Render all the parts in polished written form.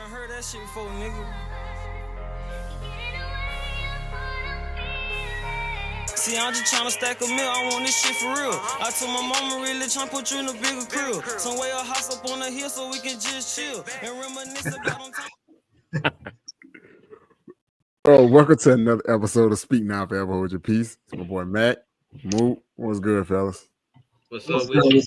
done heard that shit before, nigga. See, I'm just tryna stack a meal, I want this shit for real. I told my mama really tryna put you in a bigger crib. Somewhere a house up on the hill so we can just chill and reminisce about them times. Oh, welcome to another episode of Speak Now Forever Hold Your Peace. It's my boy Mac. Moot. What's good, fellas? What's up with you?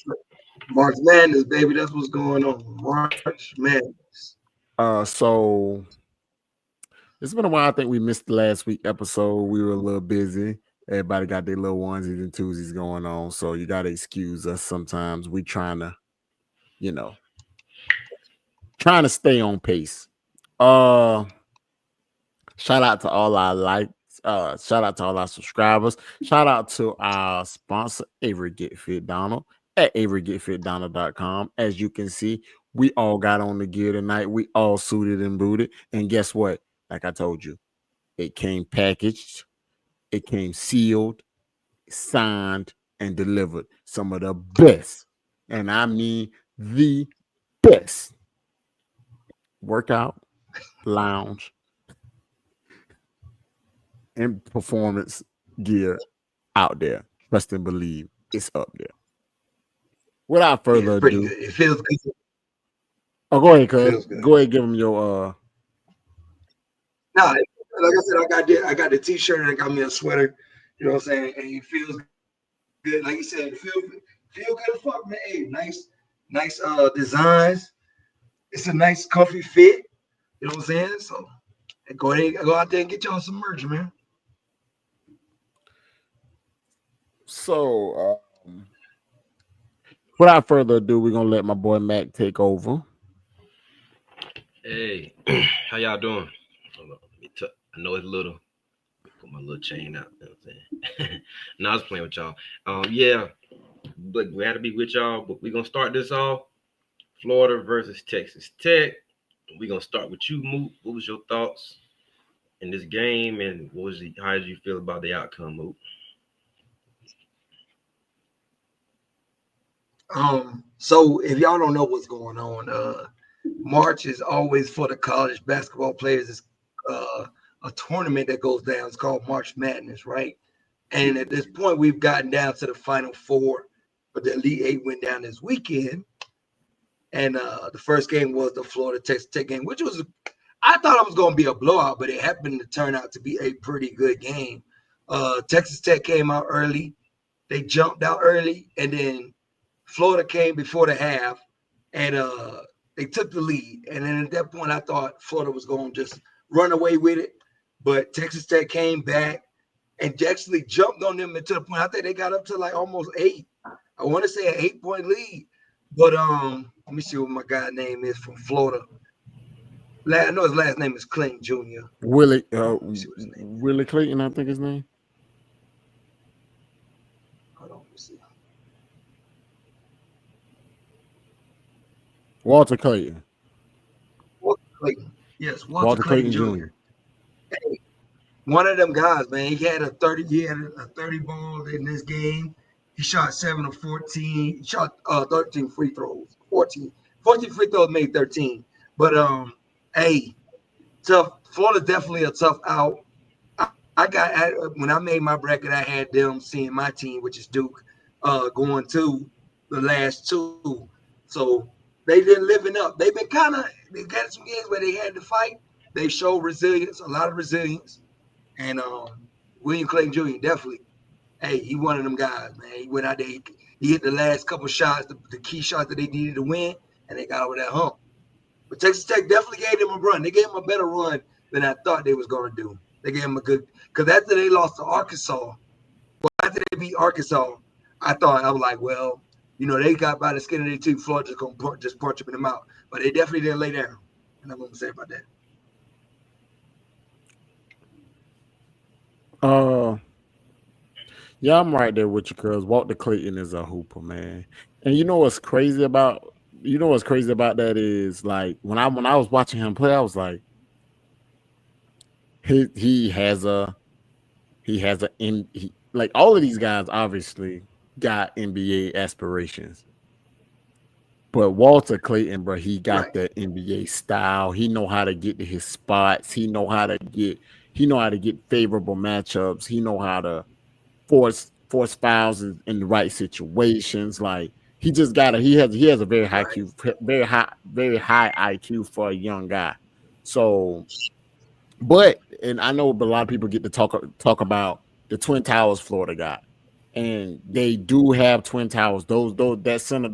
March Madness, baby. That's what's going on. March Madness. So it's been a while. I think we missed the last week episode. We were a little busy. Everybody got their little onesies and twosies going on. So you gotta excuse us sometimes. We trying to stay on pace. Shout out to all our likes. Shout out to all our subscribers. Shout out to our sponsor, Avery Get Fit Donald at averygetfitdonald.com. As you can see, we all got on the gear tonight. We all suited and booted. And guess what? Like I told you, it came packaged, it came sealed, signed, and delivered. Some of the best, and I mean the best workout, lounge, and performance gear out there. Trust and believe it's up there. Without further ado, it feels good. Oh, go ahead, cuz. Go ahead, give them your Nah, like I said, I got the t-shirt and I got me a sweater. You know what I'm saying? And it feels good. Like you said, feel good as fuck, man. Hey, nice designs. It's a nice comfy fit. You know what I'm saying? So go out there and get y'all some merch, man. So without further ado, we're gonna let my boy Mac take over. Hey, how y'all doing? Hold on, I know it's little. Put my little chain out. You know what I'm saying? No, I was playing with y'all. Yeah, but glad to be with y'all. But we're gonna start this off. Florida versus Texas Tech. We're gonna start with you, Moot. What was your thoughts in this game, and how did you feel about the outcome, Moot? So if y'all don't know what's going on, March is always for the college basketball players. It's a tournament that goes down. It's called March Madness, right? And at this point, we've gotten down to the Final Four, but the Elite Eight went down this weekend. And the first game was the Florida Texas Tech game, which I thought it was going to be a blowout, but it happened to turn out to be a pretty good game. Texas Tech came out early. They jumped out early, and then Florida came before the half, and they took the lead. And then at that point, I thought Florida was going to just run away with it. But Texas Tech came back and actually jumped on them to the point. I think they got up to like almost 8. I want to say an 8-point lead. But let me see what my guy's name is from Florida. I know his last name is Clayton Jr. Willie Clayton, I think his name. Hold on, let me see. Walter Clayton. Walter Clayton. Yes, Walter Clayton Jr. Hey, one of them guys, man. He had a 30 ball in this game. He shot 7 of 14. He shot 13 free throws. 14 free throws, made 13. But hey, tough. Florida definitely a tough out. When I made my bracket, I had them seeing my team, which is Duke, going to the last 2. So they've been living up. They got some games where they had to fight. They showed resilience, a lot of resilience. And William Clayton Jr. definitely, hey, he one of them guys, man. He went out there, he hit the last couple shots, the key shots that they needed to win, and they got over that hump. But Texas Tech definitely gave them a run. They gave them a better run than I thought they was going to do. They gave them a good – because after they lost to Arkansas, after they beat Arkansas, I was like, well, they got by the skin of their teeth. Florida just going to just punch them in the mouth. But they definitely didn't lay down. And I'm going to say about that. Yeah, I'm right there with you, cuz Walter Clayton is a hooper, man. And you know what's crazy about that is like when I was watching him play, I was like, he has like all of these guys obviously got NBA aspirations. But Walter Clayton, bro, he got Right. that NBA style. He know how to get to his spots. He know how to get favorable matchups. He know how to force fouls in the right situations. Like he has a very high Right. Q, very high IQ for a young guy. So, but and I know a lot of people get to talk about the Twin Towers Florida got, and they do have Twin Towers. Those that center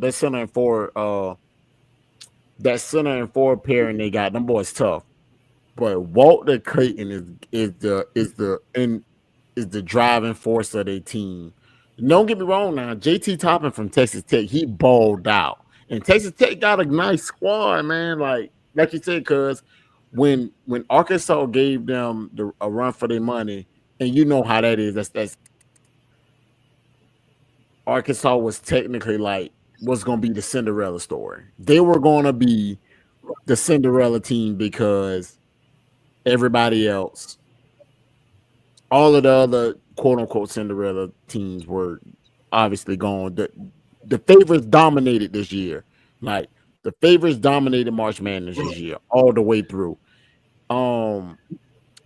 and forward pairing they got, them boys tough. But Walter Clayton is the driving force of their team. Don't get me wrong now. JT Toppin from Texas Tech, he balled out. And Texas Tech got a nice squad, man. Like you said, cuz when Arkansas gave them a run for their money, and you know how that is. That's Arkansas was technically like was gonna be the Cinderella story. They were gonna be the Cinderella team because everybody else, all of the other quote unquote Cinderella teams were obviously gone. The favorites dominated this year. Like the favorites dominated March Madness this year all the way through. Um,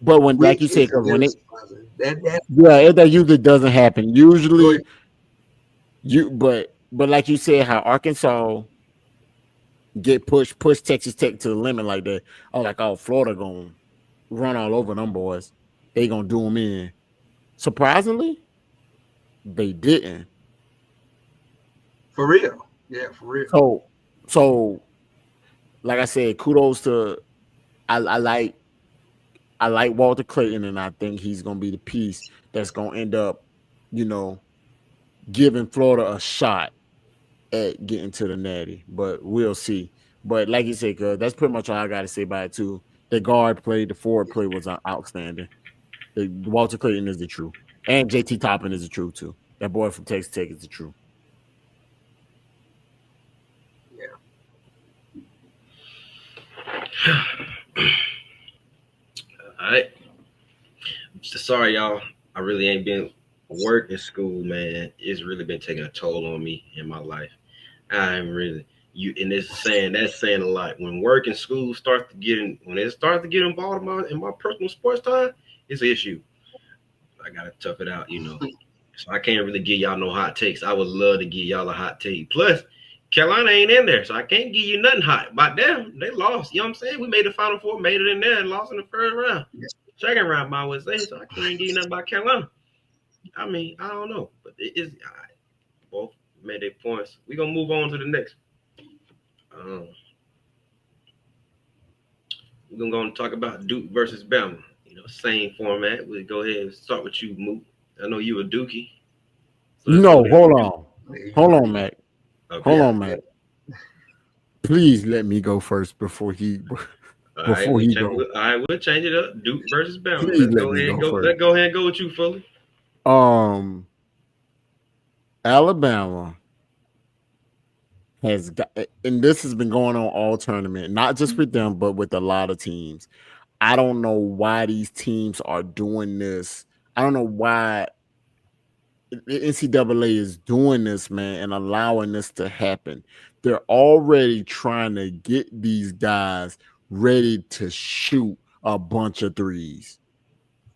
but when, like you Which said, is because when very it, surprising. That that usually doesn't happen. go ahead. Usually, but like you said, how Arkansas get push Texas Tech to the limit like that. Florida gonna run all over them boys. They gonna do them in. Surprisingly, they didn't. For real. Yeah, for real. So like I said, kudos to I like Walter Clayton, and I think he's gonna be the piece that's gonna end up, you know, giving Florida a shot at getting to the natty. But we'll see. But like you said, cuz that's pretty much all I gotta say about it too. The guard play, the forward play was outstanding. Walter Clayton is the true. And JT Toppin is the true too. That boy from Texas Tech is the true. Yeah. All right. Sorry, y'all. I really ain't been work in school, man. It's really been taking a toll on me in my life. I'm really and that's saying a lot. When work and school when it starts to get involved in my personal sports time, it's an issue. I gotta tough it out. So I can't really give y'all no hot takes. I would love to give y'all a hot take. Plus, Carolina ain't in there, so I can't give you nothing hot. But them, they lost. You know what I'm saying? We made the Final Four, made it in there, and lost in the first round. Second round, I would say. So I can't give you nothing about Carolina. I mean, I don't know, but it is both made their points. We're gonna move on to the next. We're gonna go and talk about Duke versus Bama. Same format. We'll go ahead and start with you, Moot. I know you a Dookie. So let's go No, there. hold on, Mac. Okay. Hold on, Mac. Please let me go first before he All right, before he go. we'll change it up. Duke versus Bama. Please Let's let go me ahead and go go. first. Let's go ahead and go with you, Fully. Alabama has got, and this has been going on all tournament, not just with them, but with a lot of teams. I don't know why these teams are doing this. I don't know why the NCAA is doing this, man, and allowing this to happen. They're already trying to get these guys ready to shoot a bunch of threes.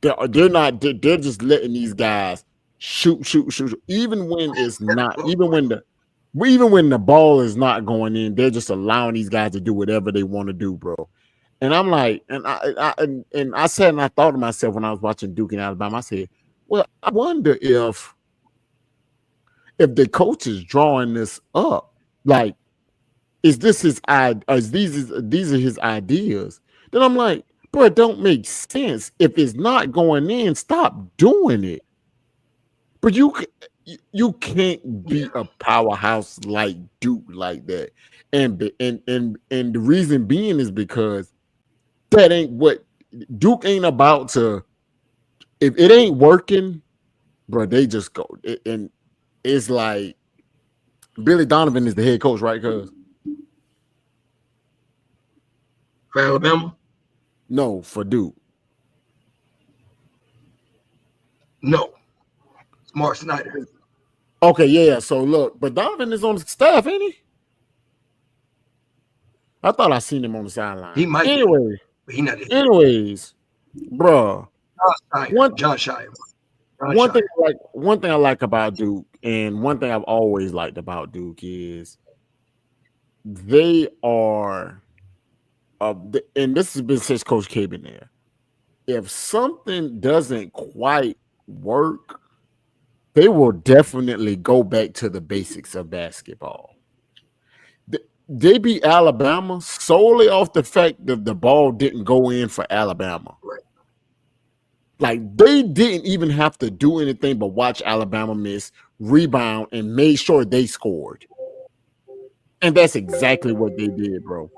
They're not. They're just letting these guys shoot. Even when it's not. Even when the ball is not going in, they're just allowing these guys to do whatever they want to do, bro. And I'm like, and I said, and I thought to myself when I was watching Duke and Alabama, I said, well, I wonder if the coach is drawing this up, like, is this his these are his ideas? Then I'm like, bro, it don't make sense. If it's not going in, stop doing it. But you can't Yeah. be a powerhouse like Duke like that. And the reason being is because that ain't what Duke ain't about to. If it ain't working, bro, they just go. And it's like Billy Donovan is the head coach, right? Cuz For Alabama? no, for Duke. No. It's Mark Snyder. Okay, yeah. So look, but Donovan is on the staff, ain't he? I thought I seen him on the sideline. He might Anyway, but he not there. anyways, bro. John Shire. One thing I like about Duke, and one thing I've always liked about Duke is they are, and this has been since Coach K been there. If something doesn't quite work, they will definitely go back to the basics of basketball. They beat Alabama solely off the fact that the ball didn't go in for Alabama. Right. Like, they didn't even have to do anything but watch Alabama miss, rebound, and made sure they scored. And that's exactly what they did, bro.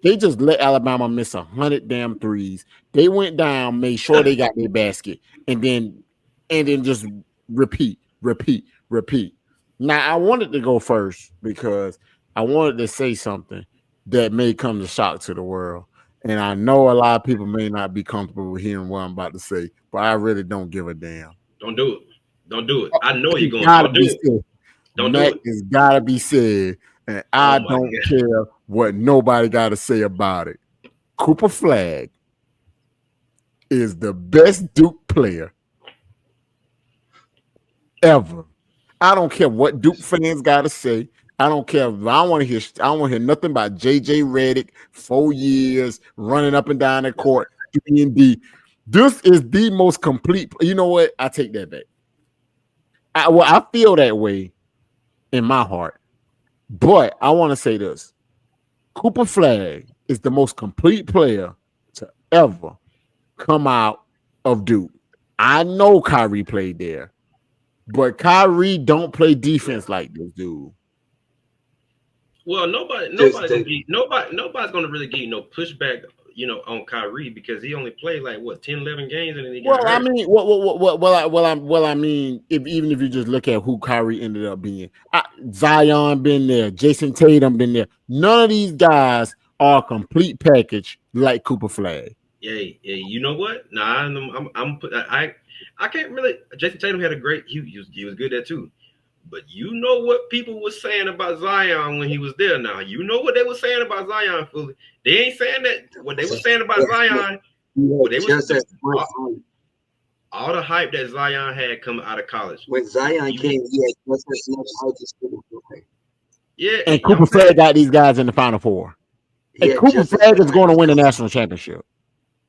They just let Alabama miss 100 damn threes. They went down, made sure they got their basket, and then just repeat. Now, I wanted to go first because I wanted to say something that may come to shock to the world. And I know a lot of people may not be comfortable with hearing what I'm about to say, but I really don't give a damn. Don't do it. Don't do it. I know you're going to do it. Don't do it. It's gotta be said, and I don't care what nobody got to say about it. Cooper Flagg is the best Duke player ever. I don't care what Duke fans got to say. I don't care. I don't want to hear nothing about JJ Redick, 4 years running up and down the court, 3-and-D. This is the most complete. You know what? I take that back. I feel that way in my heart, but I want to say this: Cooper Flagg is the most complete player to ever come out of Duke. I know Kyrie played there, but Kyrie don't play defense like this dude. Well, nobody's gonna really give you no pushback, on Kyrie because he only played like 10, 11 games and then he got hurt. I mean, I mean, even if you just look at who Kyrie ended up being, Zion been there, Jason Tatum been there. None of these guys are a complete package like Cooper Flagg. Yeah, you know what? Nah, I can't really. Jason Tatum had a great. He was good at too. But you know what people were saying about Zion when he was there. Now you know what they were saying about Zion fully. They ain't saying that. What they were saying about Zion. All the hype that Zion had coming out of college. When Zion came, he had just as much hype as Cooper Flagg. Yeah, and Cooper Flagg got these guys in the Final Four. And Cooper Flagg is going to win the national championship.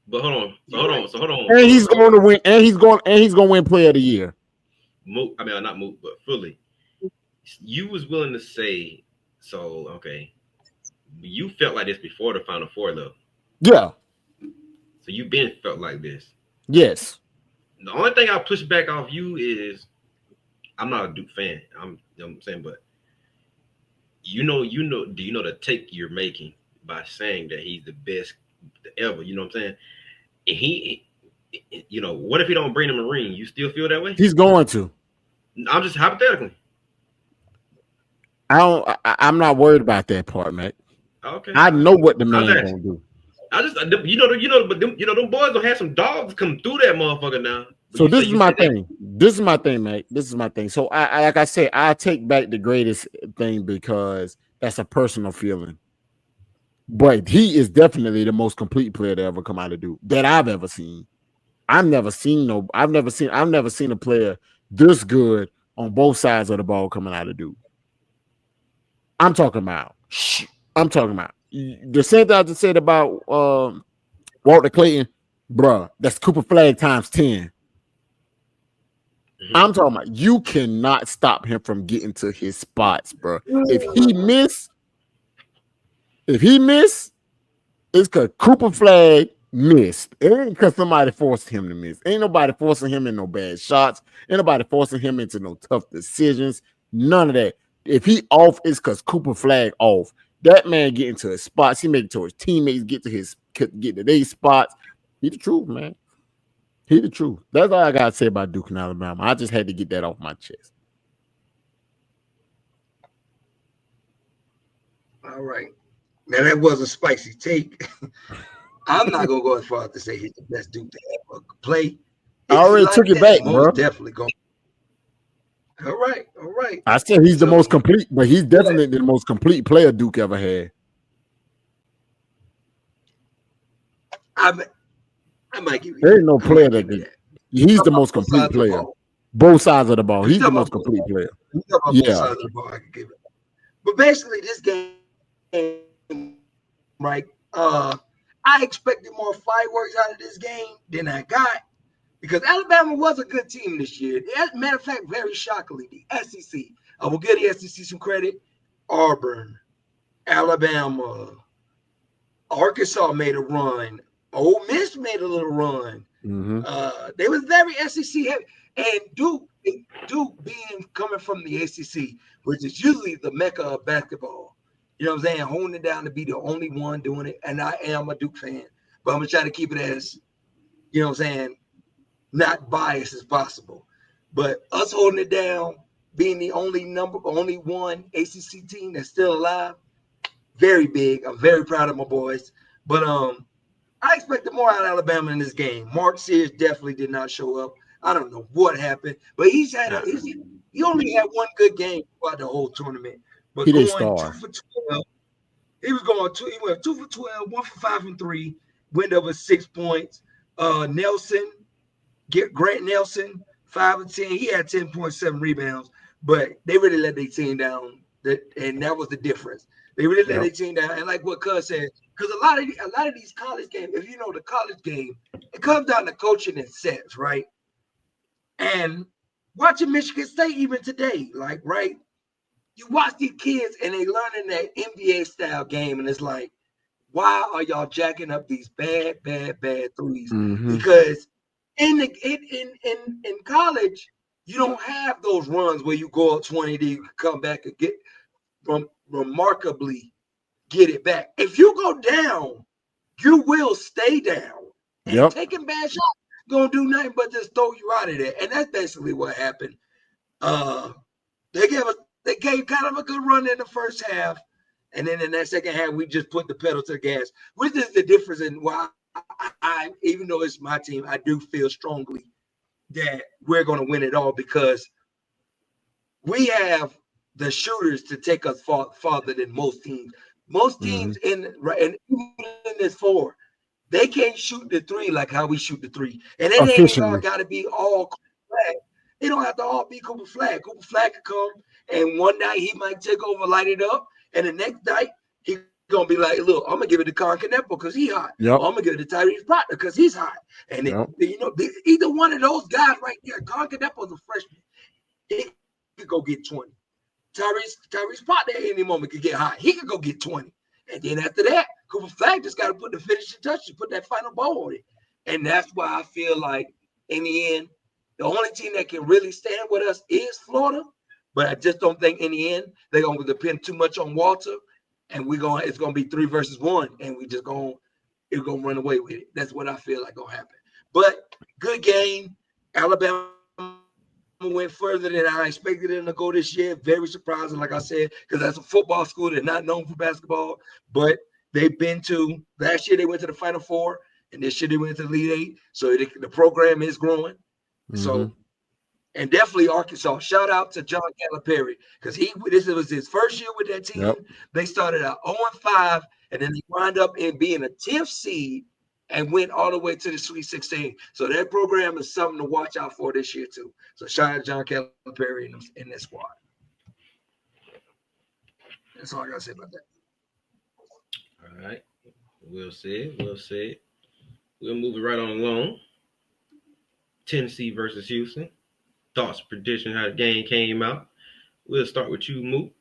But hold on. And he's going to win. And he's going to win Player of the Year. Not Moot, but fully. You was willing to say, so okay. You felt like this before the Final Four, though. Yeah. So you been felt like this. Yes. The only thing I push back off you is I'm not a Duke fan. You know what I'm saying, but do you know the take you're making by saying that he's the best ever? You know what I'm saying? And he, what if he don't bring him a ring? You still feel that way? He's going to. I'm just hypothetically. I'm not worried about that part, man. Okay. I know what the man gonna do. But them boys gonna have some dogs come through that motherfucker now. So this is my thing. This is my thing, mate. This is my thing. So I like I said, I take back the greatest thing because that's a personal feeling. But he is definitely the most complete player to ever come out of Duke that I've ever seen. I've never seen a player this good on both sides of the ball coming out of Duke. I'm talking about the same thing I just said about Walter Clayton, bruh. That's Cooper Flagg times 10. I'm talking about you cannot stop him from getting to his spots, bro. If he miss, it's because Cooper Flagg missed. It ain't because somebody forced him to miss. Ain't nobody forcing him in no bad shots. Ain't nobody forcing him into no tough decisions. None of that. If he off, it's because Cooper Flagg off. That man get into his spots. He make it to his teammates get to their spots. He the truth, man. He the truth. That's all I gotta say about Duke and Alabama. I just had to get that off my chest. All right. Now that was a spicy take. I'm not gonna go as far as to say he's the best Duke to ever play. I already took it back, bro. Definitely go. All right. I said he's the most complete, but he's definitely the most complete player Duke ever had. I might give you There that. ain't no I player might that give you can. that. He's Talk the about most both complete sides of the player. ball. Both sides of the ball. You He's the talk most about both complete sides. player. You talk about both Yeah. sides of the ball. I can give it. But basically, this game, right? I expected more fireworks out of this game than I got because Alabama was a good team this year. As a matter of fact, very shockingly, the SEC. I will give the SEC some credit. Auburn, Alabama, Arkansas made a run. Ole Miss made a little run. Mm-hmm. They was very SEC heavy, and Duke being coming from the ACC, which is usually the mecca of basketball. You know what I'm saying? Holding it down to be the only one doing it, and I am a Duke fan, but I'm gonna try to keep it as what I'm saying, not biased as possible. But us holding it down, being the only one ACC team that's still alive, very big. I'm very proud of my boys. But I expected more out of Alabama in this game. Mark Sears definitely did not show up. I don't know what happened, but he only had one good game throughout the whole tournament. But He didn't going two star. for 12, he went 2 for 12, 1 for 5 and 3, went over 6 points. Grant Nelson, 5 and 10. He had 10.7 rebounds, but they really let their team down. And that was the difference. They really let their team down. And like what Cuz said, because a lot of these college games, if you know the college game, it comes down to coaching and sets, right? And watching Michigan State even today, like, right? You watch these kids and they learning that NBA style game, and it's like, why are y'all jacking up these bad threes? Mm-hmm. Because in college, you don't have those runs where you go up 20, then you can come back and get remarkably get it back. If you go down, you will stay down. And Yep. taking bad shots gonna do nothing but just throw you out of there. And that's basically what happened. They gave kind of a good run in the first half. And then in that second half, we just put the pedal to the gas, which is the difference in why I even though it's my team, I do feel strongly that we're going to win it all because we have the shooters to take us farther than most teams. Most teams and even in this four, they can't shoot the three like how we shoot the three. And it ain't even Efficiently. got to be all flag. They don't have to all be Cooper Flag. Cooper Flag could come, and one night he might take over, light it up, and the next night he gonna be like, "Look, I'm gonna give it to Con Canepo because he's hot. Yep. Or I'm gonna give it to Tyrese Proctor because he's hot." And either one of those guys right there, Con Canepo's a freshman. He could go get 20. Tyrese Proctor at any moment could get hot. He could go get 20. And then after that, Cooper Flag just got to put the finishing touches, put that final ball on it. And that's why I feel like in the end, the only team that can really stand with us is Florida. But I just don't think in the end they're gonna depend too much on Walter. And it's gonna be 3 versus 1, and it's gonna run away with it. That's what I feel like gonna happen. But good game. Alabama went further than I expected them to go this year. Very surprising, like I said, because that's a football school. They're not known for basketball, but they've been to last year. They went to the Final Four, and this year they went to the Elite Eight. So the program is growing. So, and definitely Arkansas. Shout out to John Calipari because this was his first year with that team. Yep. They started out 0-5, and then they wound up in being a 10th seed and went all the way to the Sweet 16. So that program is something to watch out for this year too. So shout out to John Calipari in that squad. That's all I gotta say about that. All right. We'll see. We'll move it right on along. Tennessee versus Houston. Thoughts, prediction, how the game came out. We'll start with you, Moot.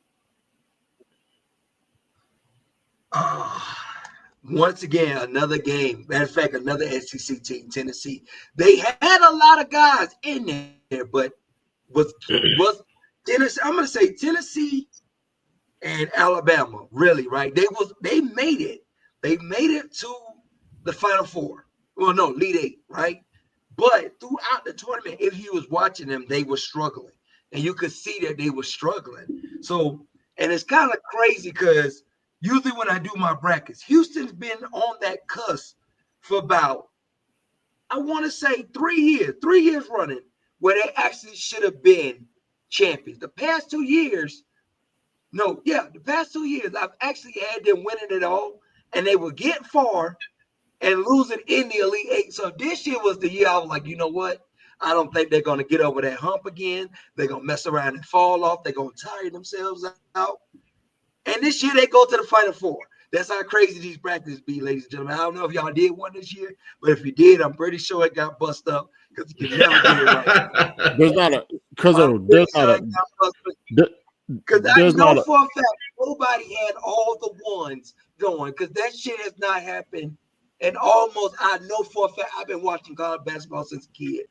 Once again, another game. Matter of fact, another SEC team, Tennessee. They had a lot of guys in there, but was Tennessee? I'm gonna say Tennessee and Alabama. Really, right? They made it. They made it to the Final Four. Well, no, Elite Eight, right? But throughout the tournament, if you was watching them, they were struggling, and you could see that they were struggling. So, and it's kind of crazy because usually when I do my brackets, Houston's been on that cusp for about, I want to say 3 years running, where they actually should have been champions. The past 2 years, I've actually had them winning it all, and they would get far, and losing in the Elite Eight. So this year was the year I was like, you know what? I don't think they're going to get over that hump again. They're going to mess around and fall off. They're going to tire themselves out. And this year they go to the Final Four. That's how crazy these brackets be, ladies and gentlemen. I don't know if y'all did one this year, but if you did, I'm pretty sure it got busted up because you can never get it right. There's not a because I'm there's pretty not sure a it got busted. there- Because I there's know not a for a fact nobody had all the ones going because that shit has not happened. And almost, I know for a fact, I've been watching college basketball since a kid.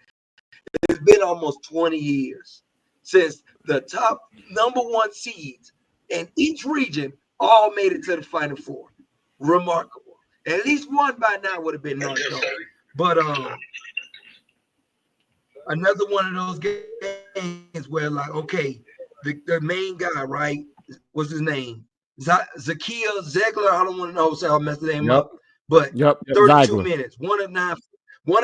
It's been almost 20 years since the top number one seeds in each region all made it to the Final Four. Remarkable. At least one by now would have been knocked off. But another one of those games where, like, okay, the main guy, right? What's his name? Zakia Zegler. I don't want to know, so I messed the name up. But 32 Ziegler. minutes, one of nine from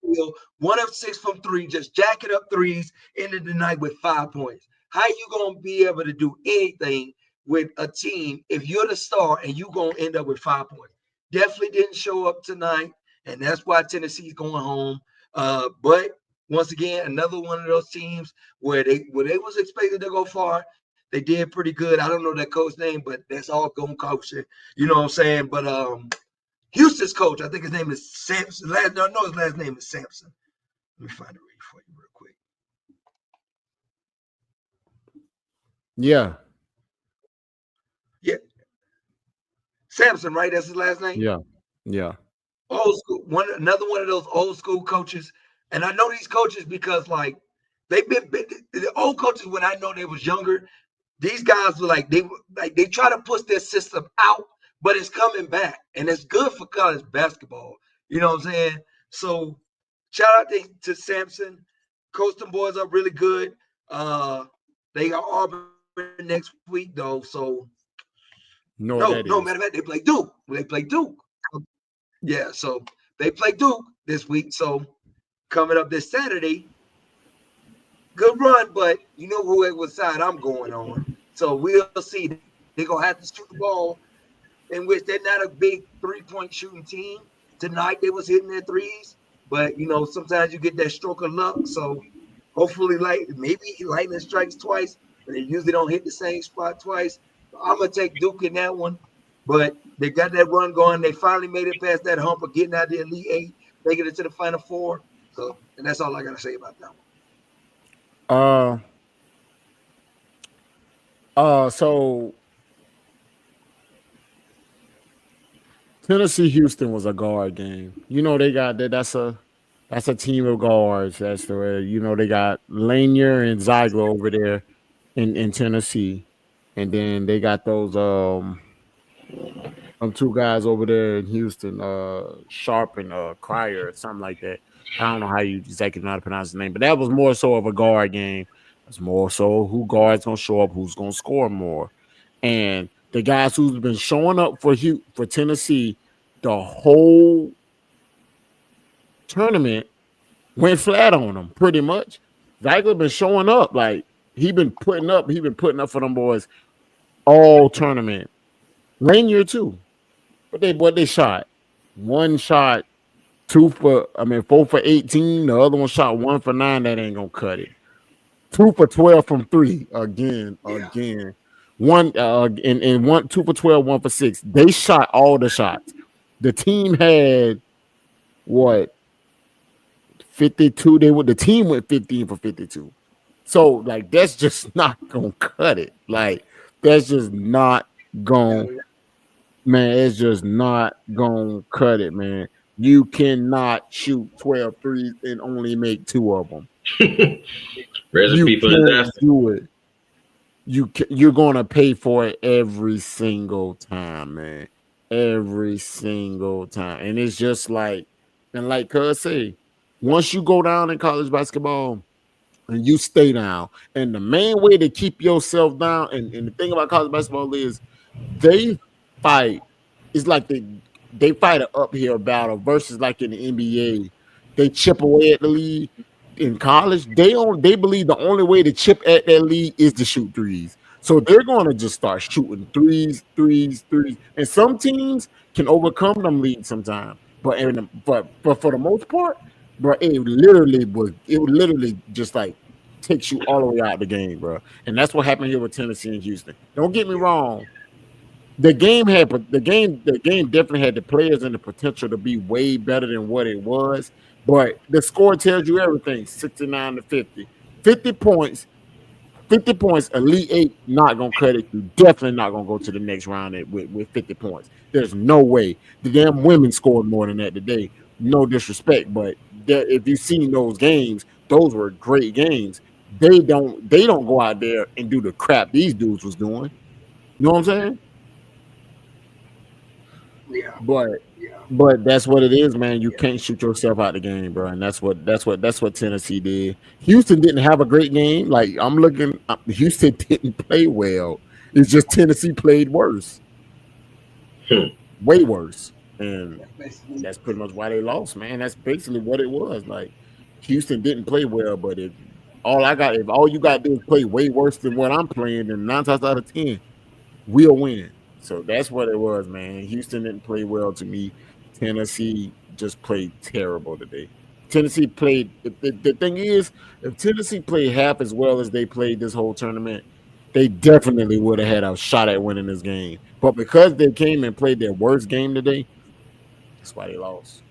the field, 1 of 6 from 3, just jacking up threes, ended the night with 5 points. How you gonna be able to do anything with a team if you're the star and you gonna end up with 5 points? Definitely didn't show up tonight, and that's why Tennessee's going home. But once again, another one of those teams where they was expected to go far. They did pretty good. I don't know that coach name, but that's all going coaching. You know what I'm saying? But Houston's coach, I think his name is Sampson. No, his last name is Sampson. Let me find it for you real quick. Yeah. Yeah. Sampson, right? That's his last name? Yeah. Old school. Another one of those old school coaches. And I know these coaches because, like, they've been the old coaches when I know they was younger. These guys were like they try to push their system out, but it's coming back, and it's good for college basketball. You know what I'm saying? So shout out to Sampson. Coach them boys up really good. They got Auburn next week though. So no, matter of fact, they play Duke. Yeah, so they play Duke this week. So coming up this Saturday, good run, but you know what side I'm going on. So we'll see. They're gonna have to shoot the ball, in which they're not a big 3-point shooting team. Tonight they was hitting their threes, but you know, sometimes you get that stroke of luck. So hopefully, maybe lightning strikes twice, but they usually don't hit the same spot twice. So I'm gonna take Duke in that one. But they got that run going. They finally made it past that hump of getting out of the Elite Eight, making it to the Final Four. So, and that's all I gotta say about that one. So Tennessee Houston was a guard game. You know they got that. That's a team of guards. That's the way. You know they got Lanier and Ziegler over there in Tennessee, and then they got those two guys over there in Houston, Sharp and Cryer or something like that. I don't know how you exactly know how to pronounce his name, but that was more so of a guard game. It's more so who guards gonna show up, who's gonna score more, and the guys who's been showing up for Tennessee the whole tournament went flat on them pretty much. Ziegler been showing up like he been putting up for them boys all tournament. Lanier too. But they shot. One shot 4 for 18. The other one shot 1 for 9. That ain't gonna cut it. 2 for 12 from 3 again. One and 2 for 12, 1 for 6. They shot all the shots. The team had what 52. The team went 15 for 52. So like that's just not gonna cut it. Like that's just not gonna man, it's just not gonna cut it, man. You cannot shoot 12 threes and only make 2 of them. Recipe for disaster. Do it. You're gonna pay for it every single time, man. Every single time. And it's just like, and like Cuz say, once you go down in college basketball and you stay down, and the main way to keep yourself down, and the thing about college basketball is they fight. It's like they fight an uphill battle versus like in the NBA, they chip away at the lead. In college, they believe the only way to chip at that lead is to shoot threes. So they're going to just start shooting threes. And some teams can overcome them leads sometimes. but for the most part, bro, it literally just like takes you all the way out the game, bro. And that's what happened here with Tennessee and Houston. Don't get me wrong. The game definitely had the players and the potential to be way better than what it was. But the score tells you everything: 69 to 50. 50 points, 50 points, Elite Eight not gonna cut it. You definitely not gonna go to the next round with 50 points. There's no way. The damn women scored more than that today. No disrespect, but if you've seen those games, those were great games. They don't go out there and do the crap these dudes was doing. You know what I'm saying? Yeah, But yeah, but that's what it is, man. You can't shoot yourself out the game, bro. And that's what Tennessee did. Houston didn't have a great game. Like I'm looking, Houston didn't play well. It's just Tennessee played worse, Hmm. way worse, and that's basically. that's pretty much why they lost, man. That's basically what it was. Like Houston didn't play well, but if all you got to do is play way worse than what I'm playing, then 9 times out of 10 we'll win. So that's what it was, man. Houston didn't play well to me. Tennessee just played terrible today. Tennessee played. The thing is, if Tennessee played half as well as they played this whole tournament, they definitely would have had a shot at winning this game. But because they came and played their worst game today, that's why they lost.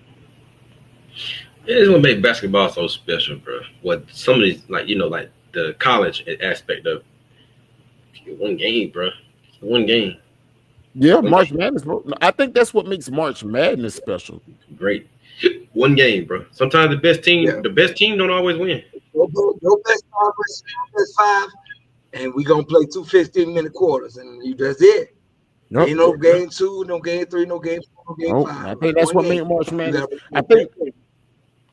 Yeah, it's what make basketball so special, bro. What some of these, like like the college aspect of one game, bro. One game, Yeah, one March game, Madness. Bro. I think that's what makes March Madness special. great. One game, bro. Sometimes Yeah. the best team don't always win. Your best five versus your best five, and we gonna play two 15-minute quarters, and that's it. Yep. Ain't no game two, no game three, no game four, no game Oh, five. I It's think that's one what game. made March You Madness. gotta I think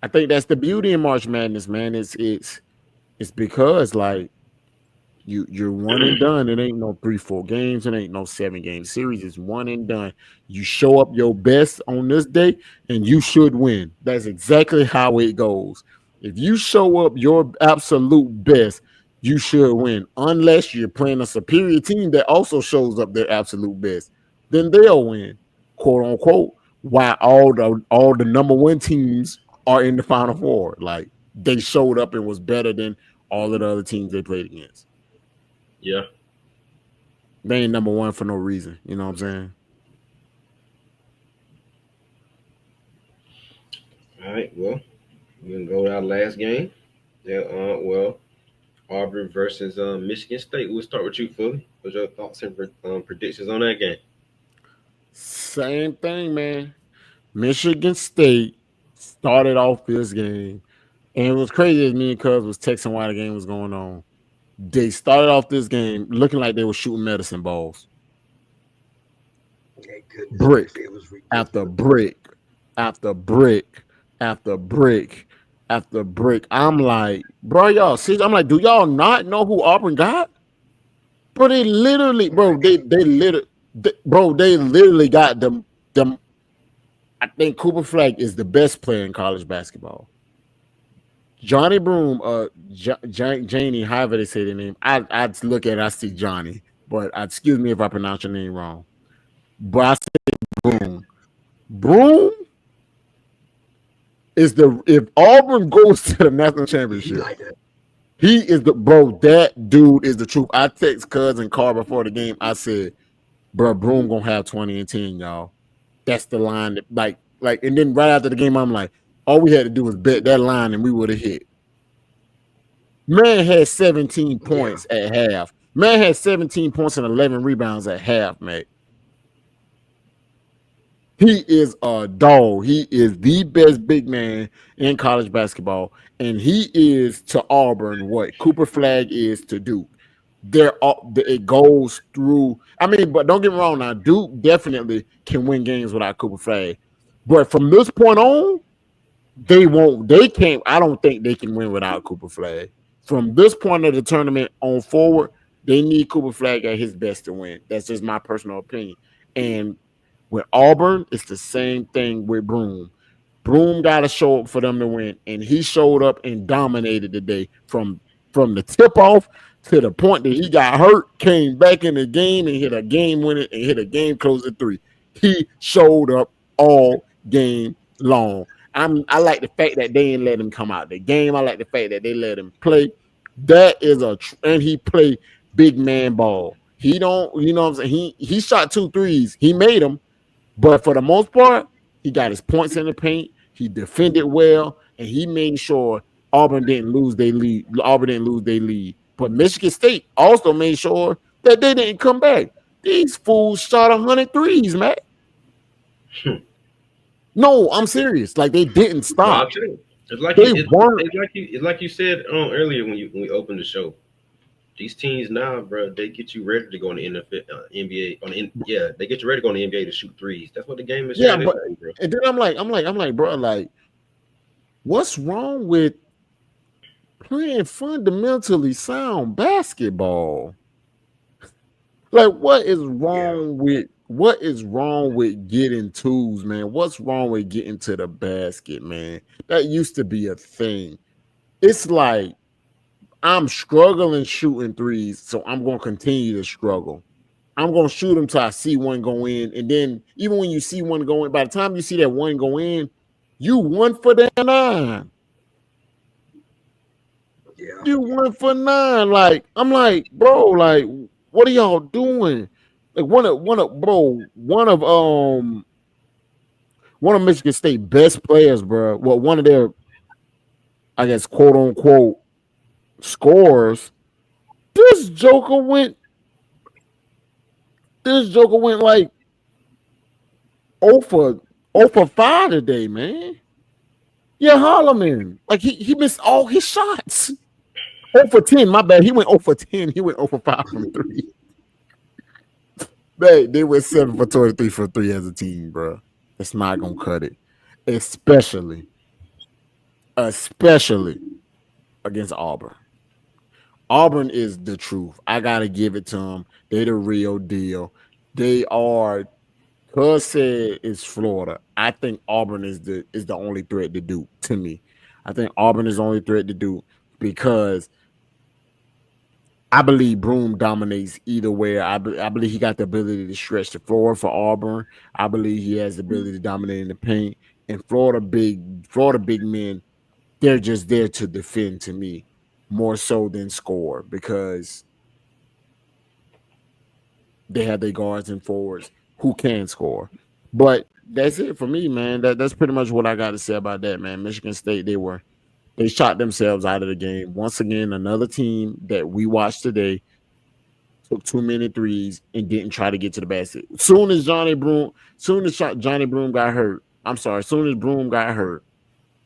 I think that's the beauty in March Madness, man. It's because like you're one and done. It ain't no 3-4 games. It ain't no 7 game series. It's one and done. You show up your best on this day, and you should win. That's exactly how it goes. If you show up your absolute best, you should win. Unless you're playing a superior team that also shows up their absolute best, then they'll win, quote unquote. While all the number one teams are in the final four, like they showed up and was better than all of the other teams they played against. Yeah. They ain't number one for no reason. You know what I'm saying? All right. Well, we can go to our last game. Yeah. Well, Auburn versus Michigan State. We'll start with you, Fully. What's your thoughts and predictions on that game? Same thing, man. Michigan State started off this game, and it was crazy as me and Cuz was texting while the game was going on. They started off this game looking like they were shooting medicine balls. Thank goodness Brick it was after ridiculous. brick after brick after brick after brick. I'm like, bro, y'all see? I'm like, do y'all not know who Auburn got? Bro, they literally, bro, they literally got them. I think Cooper Flag is the best player in college basketball. Johnny Broom, Janie, however they say their name. I look at it, I see Johnny, but excuse me if I pronounce your name wrong. But I say Broom. Broom is if Auburn goes to the national He championship, like that. he is the bro. That dude is the truth. I text cousin Carr before the game. I said, bro, Broom gonna have 20 and 10, y'all. That's the line that like, and then right after the game, I'm like, all we had to do was bet that line and we would have hit. Man had 17 Yeah. points at half. Man had 17 points and 11 rebounds at half, man. He is a dog. He is the best big man in college basketball. And he is to Auburn what Cooper Flag is to Duke. It goes through. I mean, but don't get me wrong now. Duke definitely can win games without Cooper Flag. But from this point on, they won't. They can't. I don't think they can win without Cooper Flag. From this point of the tournament on forward, they need Cooper Flag at his best to win. That's just my personal opinion. And with Auburn, it's the same thing with Broom. Broom got to show up for them to win, and he showed up and dominated today from the tip off to the point that he got hurt, came back in the game and hit a game winning and hit a game closing three. He showed up all game long. I like the fact that they didn't let him come out the game. I like the fact that they let him play. That is and he play big man ball. He don't, you know what I'm saying? He shot 2 threes. He made them, but for the most part, he got his points in the paint. He defended well, and he made sure Auburn didn't lose their lead. Auburn didn't lose their lead. But Michigan State also made sure that they didn't come back. These fools shot 100 threes, man. No, I'm serious. Like they didn't No, I'll stop. tell you. It's like They you, weren't. it's like you said earlier when we opened the show. These teams now, bro, they get you ready to go on the NFL, NBA. They get you ready to go on the NBA to shoot threes. That's what the game is Yeah, trying to but do, bro. and then I'm like, bro, like, what's wrong with playing fundamentally sound basketball? Like, what is Yeah, wrong with getting twos, man? What's wrong with getting to the basket, man? That used to be a thing. It's like I'm struggling shooting threes, so I'm gonna continue to struggle. I'm gonna shoot them till I see one go in, and then even when you see one go in, by the time you see that one go in, you 1 for 9. Yeah. You 1 for 9. Like I'm like, bro, like what are y'all doing? Like one of Michigan State best players, bro. Well, one of their, I guess, quote unquote scores. This Joker went. This Joker went like 0 for 5 today, man. Yeah, Holloman. Like he missed all his shots. 0 for 10. My bad. He went 0 for 10. He went 0 for 5 from 3. They went 7 for 23 from 3 as a team, bro. It's not gonna cut it, especially against Auburn. Auburn is the truth. I gotta give it to them. They the real deal. They are. Cuz said it's Florida. I think Auburn is the only threat to do to me. I think Auburn is the only threat to do because I believe Broom dominates either way. I believe he got the ability to stretch the floor for Auburn. I believe he has the ability to dominate in the paint. And Florida big men, they're just there to defend to me more so than score because they have their guards and forwards who can score. But that's it for me, man. That's pretty much what I got to say about that, man. Michigan State, they shot themselves out of the game. Once again, another team that we watched today took too many threes and didn't try to get to the basket. Soon as Johnny Broom got hurt. I'm sorry, as soon as Broom got hurt,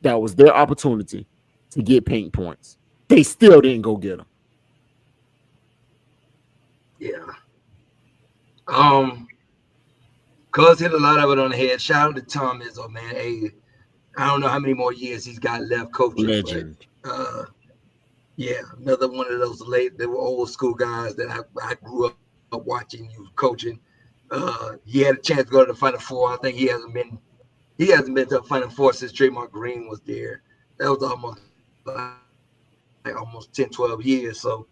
that was their opportunity to get paint points. They still didn't go get them. Yeah. Cuz hit a lot of it on the head. Shout out to Tom Izzo, man. Hey, I don't know how many more years he's got left coaching, Legend. but yeah, another one of those they were old school guys that I grew up watching you coaching. He had a chance to go to the Final Four. I think he hasn't been to the Final Four since Draymond Green was there. That was almost 10, 12 years. So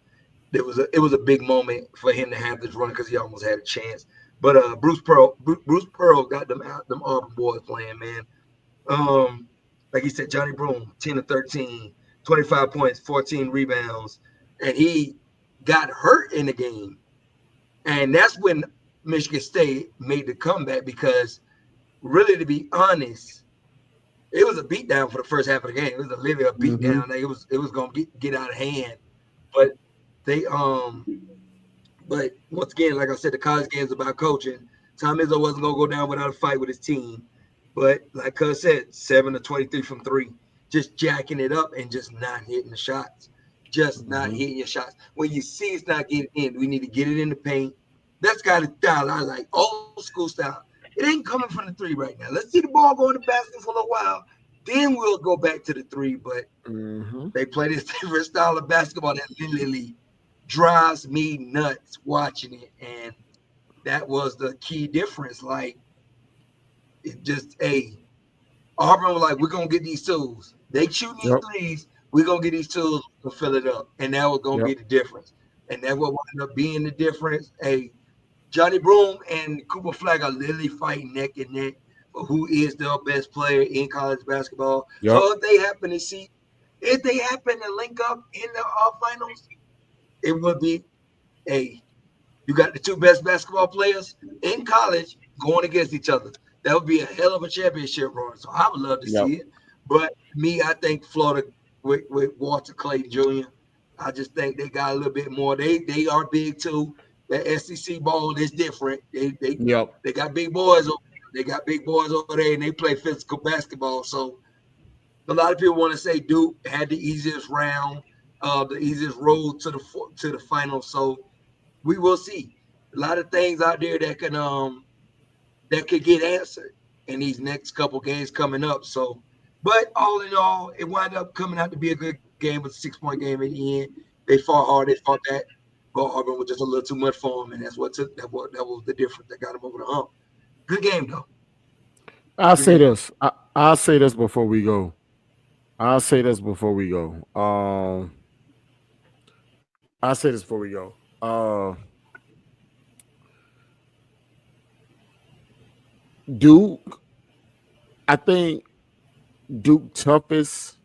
it was a big moment for him to have this run because he almost had a chance. But Bruce Pearl got them Auburn boys playing, man. Like he said, Johnny Broom, 10 to 13, 25 points, 14 rebounds, and he got hurt in the game. And that's when Michigan State made the comeback because, really, to be honest, it was a beatdown for the first half of the game. It was literally a beatdown. Like it was gonna get out of hand. But they but once again, like I said, the college game is about coaching. Tom Izzo wasn't gonna go down without a fight with his team. But like Cuz said, 7 to 23 from 3, just jacking it up and just not hitting the shots. Just not hitting your shots. When you see it's not getting in, we need to get it in the paint. That's got a style I like, old school style. It ain't coming from the 3 right now. Let's see the ball go in the basket for a little while. Then we'll go back to the 3. But they play this different style of basketball that literally drives me nuts watching it. And that was the key difference. Like, it just, Auburn was like, we're going to get these tools. They shooting these threes. We're going to get these tools to fill it up. And that was going to be the difference. And that what wound up being the difference. Johnny Broom and Cooper Flag are literally fighting neck and neck who is their best player in college basketball. Yep. So if they happen to link up in the finals, it would be you got the two best basketball players in college going against each other. That would be a hell of a championship run. So I would love to Yep. see it. But me, I think Florida with Walter Clayton Jr. I just think they got a little bit more. They are big too. The SEC ball is different. Yep. They got big boys over there. They got big boys over there, and they play physical basketball. So a lot of people want to say Duke had the easiest round, the easiest road to the final. So we will see a lot of things out there that could get answered in these next couple games coming up. So, but all in all, it wound up coming out to be a good game with a 6-point game at the end. They fought hard, they fought back, but Auburn was just a little too much for them, and that's what took that was the difference that got them over the hump. Good game though. I'll Good say game. this. I'll say this before we go. I'll say this before we go. I'll say this before we go. Duke, I think Duke toughest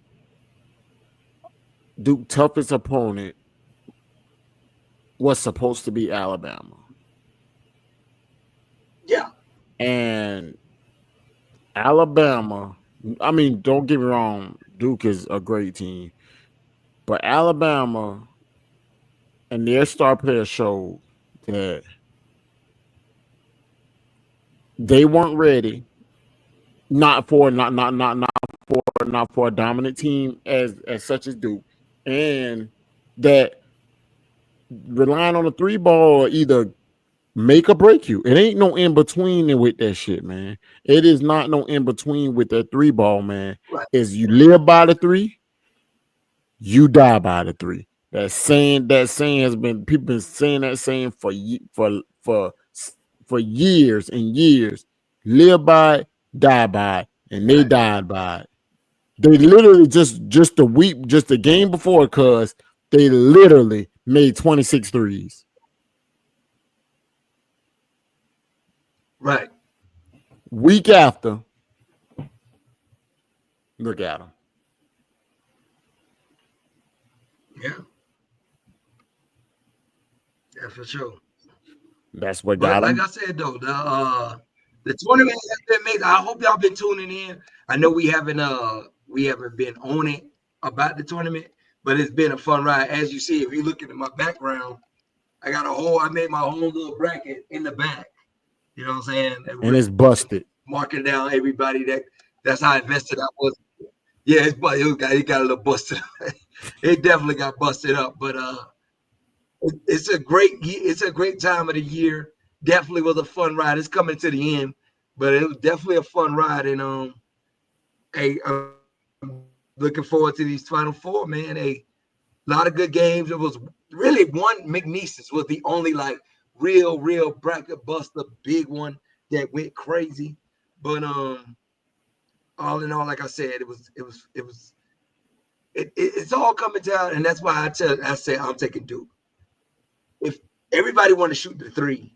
opponent was supposed to be Alabama. Yeah, And Alabama, I mean, don't get me wrong, Duke is a great team. But Alabama and their star player showed that they weren't ready, not for a dominant team as such as Duke, and that relying on the three ball either make or break you. It ain't no in between with that shit, man. It is not no in between with that three ball, man. right, Is you live by the three, you die by the three. That saying has been people been saying that saying for years and years. Live by it, die by it, and they right, died by it. They literally just the game before, cuz they literally made 26 threes. right. Week after, look at them. Yeah, that's for sure. That's what But got like them. I said though, the tournament has been made. I hope y'all been tuning in. I know we haven't been on it about the tournament, but it's been a fun ride. As you see, if you look into my background, I made my whole little bracket in the back. You know what I'm saying? And it's busted. Marking down everybody that's how invested I was. Yeah, it got a little busted. It definitely got busted up, but it's a great time of the year. Definitely was a fun ride. It's coming to the end, but it was definitely a fun ride. And I'm looking forward to these final four, man. A lot of good games. It was really one. McNeese's was the only like real bracket buster, big one that went crazy. But all in all, like I said, it's all coming down, and that's why I say I'm taking Duke. If everybody want to shoot the three,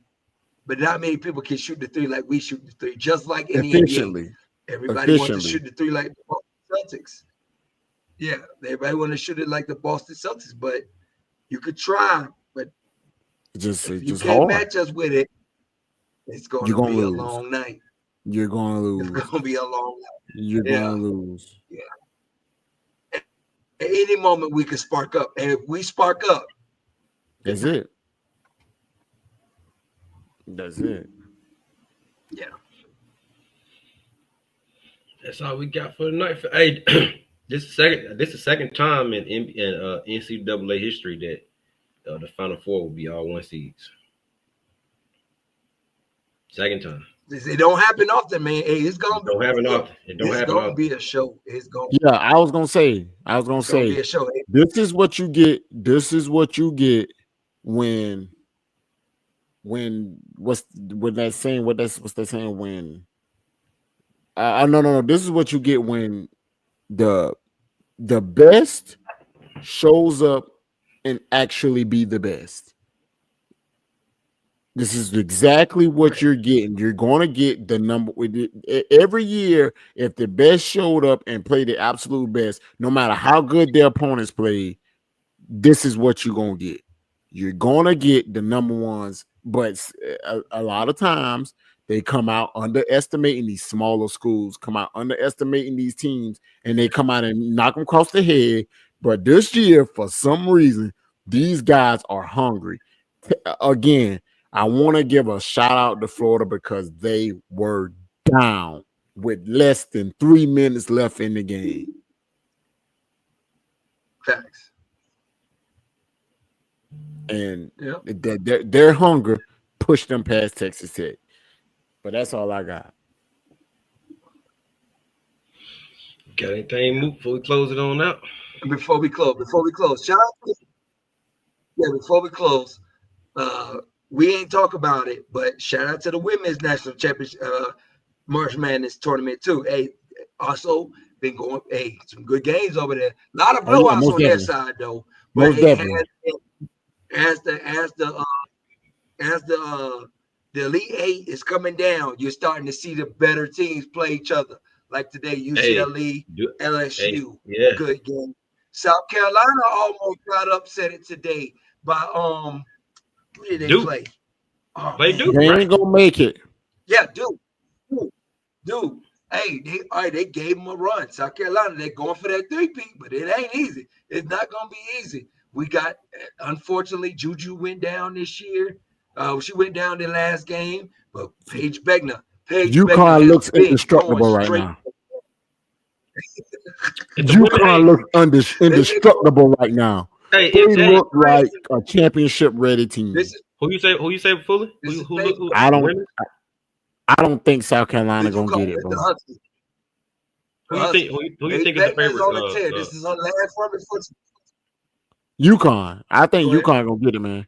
but not many people can shoot the three like we shoot the three. Just like in the NBA, Efficiently. everybody wants to Efficiently. shoot the three like the Boston Celtics. Yeah, everybody want to shoot it like the Boston Celtics, but you could try. But if It's you just can't hard. match us with it, it's going You're to gonna be a lose. long night. You're gonna It's lose. going to be a long night. You're Yeah, gonna lose. yeah. At any moment we can spark up, and if we spark up, good That's night. it. That's it. Yeah, That's all we got for tonight. Hey, this is the second time in NCAA history that the Final Four will be all one seeds. Second time. it don't happen often, man. Hey, it's It gonna don't happen look. often. It don't It's happen gonna often. be a show. Yeah, I was gonna Be say, a show. this is what you get. This is what you get when what's with that saying, what's that saying when no. This is what you get when the the best shows up and actually be the best. This is exactly what you're getting. You're going to get the number every year. If the best showed up and played the absolute best, no matter how good their opponents played, this is what you're going to get. You're going to get the number ones, but a lot of times they come out underestimating these smaller schools, come out underestimating these teams, and they come out and knock them across the head. But this year, for some reason, these guys are hungry. Again, I want to give a shout out to Florida because they were down with less than 3 minutes left in the game. Facts. And their hunger pushed them past Texas Tech. But that's all I got. Got anything move before we close it on out? Before we close, shout out. Before we close, we ain't talk about it, but shout out to the women's national championship March Madness tournament too. Hey, also been going some good games over there. A lot of blowouts on their side though. But as the Elite Eight is coming down, you're starting to see the better teams play each other. Like today, UCLA, LSU, good game. South Carolina almost got upset today by who did they play? Oh, they ain't gonna make it. Yeah, dude. Hey, they gave them a run. South Carolina, they're going for that 3-peat, but it ain't easy. It's not gonna be easy. We got, unfortunately, Juju went down this year. She went down the last game, but Paige Beckner UConn looks indestructible right now. UConn looks indestructible right now. They look like a championship ready team. Who you say fully? I don't think South Carolina gonna get it, bro. Who you think is the favorite? This is on last run before UConn. I think UConn gonna get it, man.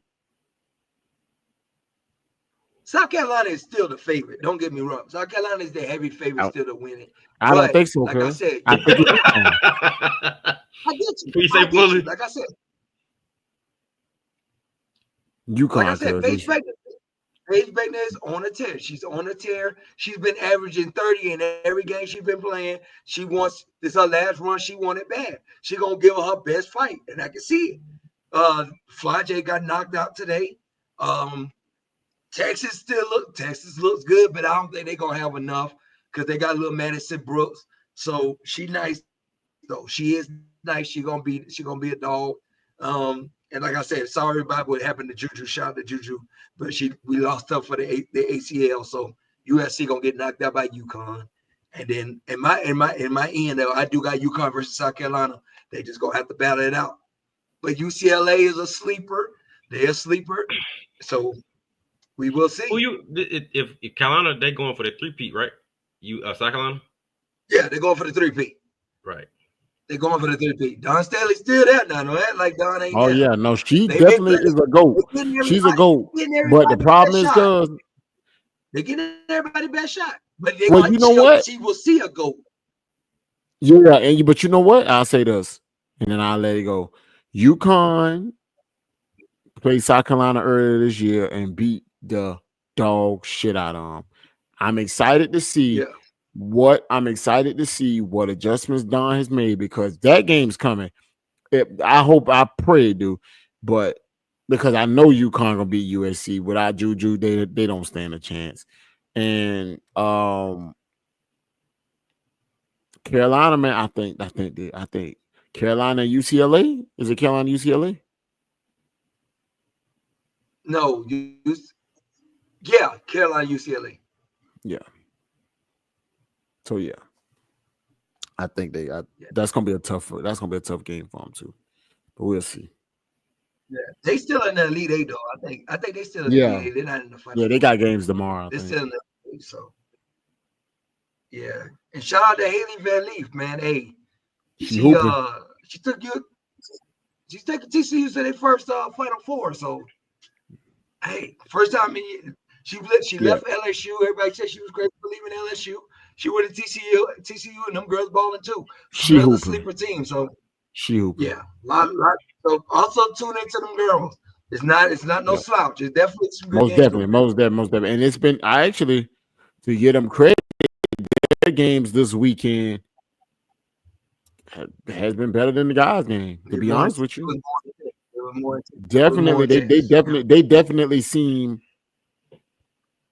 South Carolina is still the favorite. Don't get me wrong. South Carolina is the heavy favorite still to win it. I don't think so, like I said, I think it's I get you. You say fully? Like I said, UConn. Like I said, Paige Beckner is on a tear. She's on a tear. She's been averaging 30 in every game she's been playing. She wants this her last run. She won it bad. She gonna give her best fight, and I can see it. Fly J got knocked out today. Texas looks good, but I don't think they're gonna have enough because they got a little Madison Brooks. So she nice though. She is nice. She gonna be a dog. And like I said, sorry about what happened to Juju. Shout out to Juju, but we lost her for the ACL. So USC gonna get knocked out by UConn. And then in my end, I do got UConn versus South Carolina. They just gonna have to battle it out. But UCLA is a sleeper. They're a sleeper. So we will see. If Carolina, they're going for the 3-peat, right? South Carolina? Yeah, they're going for the 3-peat. Right. They're going for the 3-peat. Don Staley's still there now, no? Like Don ain't there. Yeah, no, she definitely is a GOAT. She's a GOAT. But the problem is, cuz they're getting everybody best shot. But you know what? She will see a GOAT. Yeah, but you know what? I'll say this, and then I'll let it go. UConn played South Carolina earlier this year and beat the dog shit out of them. I'm excited to see what adjustments Don has made because that game's coming. I pray it do, but because I know UConn gonna beat USC without Juju, they don't stand a chance. And Carolina, man, I think Carolina UCLA. Is it Carolina UCLA? No, Carolina UCLA. Yeah. So yeah, I think that's gonna be a tough game for them too. But we'll see. Yeah, they still in the Elite Eight though. I think they still in the Elite Eight. They're not in the final. Yeah, they got games tomorrow. They're still in the Elite Eight, so yeah. And shout out to Haley Van Leaf, man. Hey, she took TCU to their first Final Four. So hey, first time she left LSU. Everybody said she was great for leaving LSU. She went to TCU, and them girls balling too. She was a sleeper team, so she hooping. Yeah, lot. So also tune into them girls. It's not no Yeah, slouch. It's definitely some good most games definitely, going. most definitely. And it's been I actually to get them credit, their games this weekend has been better than the guys' game. To It be more, honest it with you, was more intense. It was more intense. It was more definitely intense.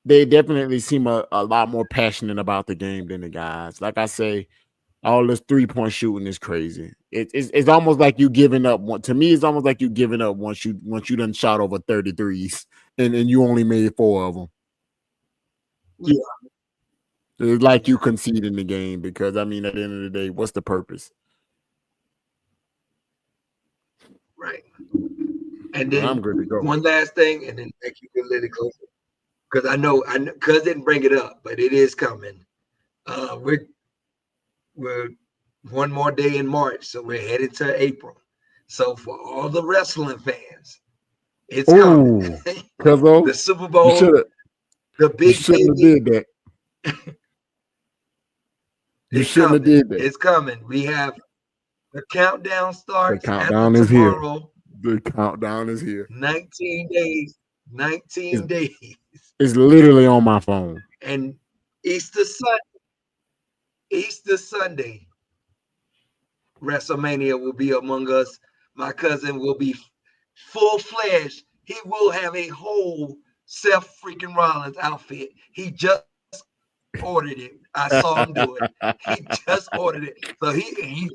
they definitely seem a lot more passionate about the game than the guys. Like I say, all this 3-point shooting is crazy. It's almost like you giving up. To me, it's almost like you giving up once you done shot over 33s and you only made 4 of them. Yeah, It's like you conceding the game because I mean, at the end of the day, what's the purpose? right. And Well, I'm then good to go. one last thing, and then thank you can let it close because I know, cuz didn't bring it up, but it is coming. We're one more day in March, so we're headed to April. So for all the wrestling fans, it's coming. Oh, Cuzzo, The Super you Bowl, should have the you big shouldn't have baby, did that. You it's shouldn't have coming. did that. It's coming. We have the countdown The starts after countdown is here. tomorrow. The countdown is here. 19 days. 19 It's, days. it's literally on my phone. And Easter Sunday, Easter Sunday, WrestleMania will be among us. My cousin will be full fledged. He will have a whole Seth freaking Rollins outfit. He just ordered it. I saw him do it. He just ordered it. So he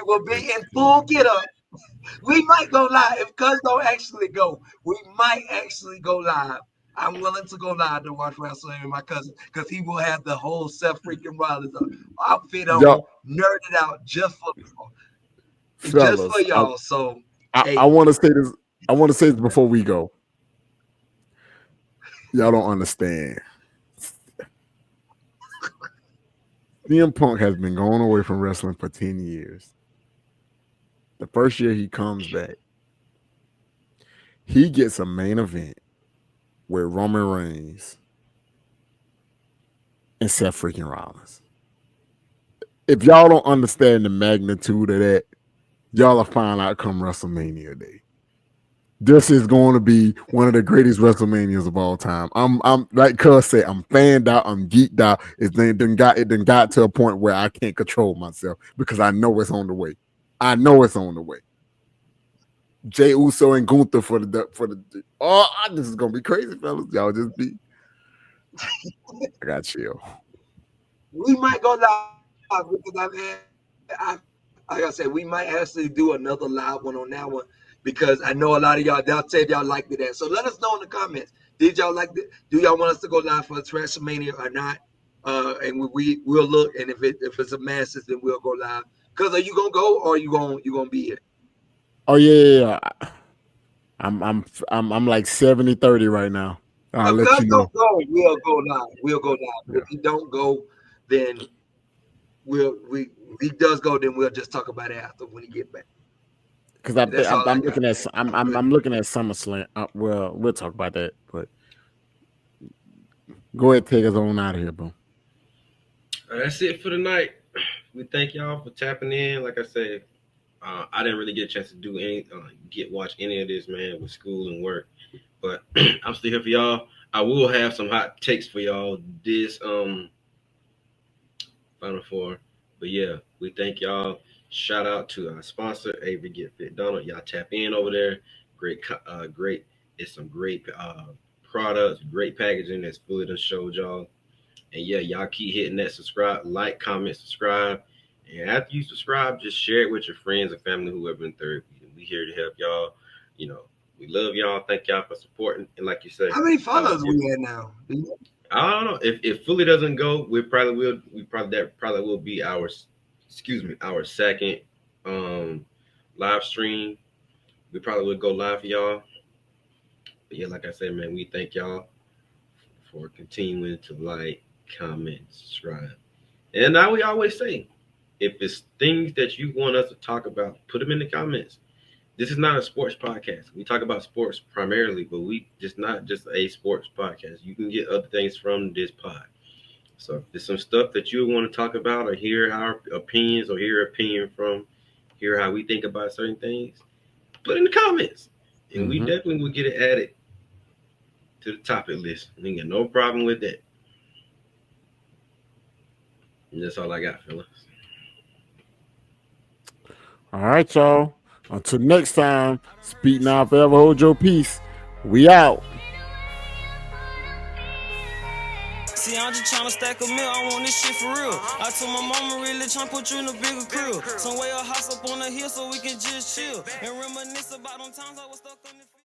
will be in full get up. We might go live if Cuz don't actually go. We might actually go live. I'm willing to go live to watch wrestling with my cousin because he will have the whole Seth freaking Rollins outfit on, Yo, nerded out just for fellas, y'all. So I hey, want to say this. I want to say this before we go. Y'all don't understand. CM Punk has been going away from wrestling for 10 years. The first year he comes back, he gets a main event with Roman Reigns and Seth freaking Rollins. If y'all don't understand the magnitude of that, y'all will find out come WrestleMania Day. This is going to be one of the greatest WrestleManias of all time. I'm like Cuz said, I'm fanned out, I'm geeked out. It done got to a point where I can't control myself because I know it's on the way. I know it's on the way. Jay Uso and Gunther for the this is gonna be crazy, fellas. Y'all just be I got chill. we might go live because like I said, we might actually do another live one on that one because I know a lot of y'all said y'all liked it. So let us know in the comments. Did y'all like it? Do y'all want us to go live for WrestleMania or not? And we'll look, and if it's a masses, then we'll go live. Cause are you gonna go or you gonna be here? Oh yeah. I'm like 70-30 right now. I'll If let Cuz you know. don't go, we'll go live. We'll go live. But Yeah. if he don't go, then we if he does go, then we'll just talk about it after when he get back. Because I think That's all I I'm got. looking at But I'm looking at SummerSlam. Well, we'll talk about that, but go ahead, take us on out of here, bro. That's it for tonight. We thank y'all for tapping in. Like I said, I didn't really get a chance to do watch any of this, man, with school and work. But I'm still here for y'all. I will have some hot takes for y'all this Final Four. But yeah, we thank y'all. Shout out to our sponsor, Avery Get Fit Donald. Y'all tap in over there. Great. It's some great products, great packaging that's fully done showed y'all. And yeah, y'all keep hitting that subscribe, like, comment, subscribe. And after you subscribe, just share it with your friends and family, whoever in therapy. We here to help y'all. You know, we love y'all. Thank y'all for supporting. And like you say, how many followers if we at now? I don't know if Fully doesn't go, that probably will be our second live stream. We probably would go live for y'all. But yeah, like I said, man, we thank y'all for continuing to like, comment, subscribe. And now we always say, if it's things that you want us to talk about, put them in the comments. This is not a sports podcast. We talk about sports primarily, but we just not just a sports podcast. You can get other things from this pod. So if there's some stuff that you want to talk about or hear our opinions or hear opinion from, hear how we think about certain things, put in the comments, and we Mhm. definitely will get it added to the topic list. We ain't got no problem with that. And that's all I got, fellas. All right, y'all. Until next time, speak now, forever hold your peace. We out. See, I'm just tryna stack a meal, I want this shit for real. I told my mama really tryna put you in a bigger crib. Some way a house up on the hill so we can just chill and reminisce about them times I was stuck on the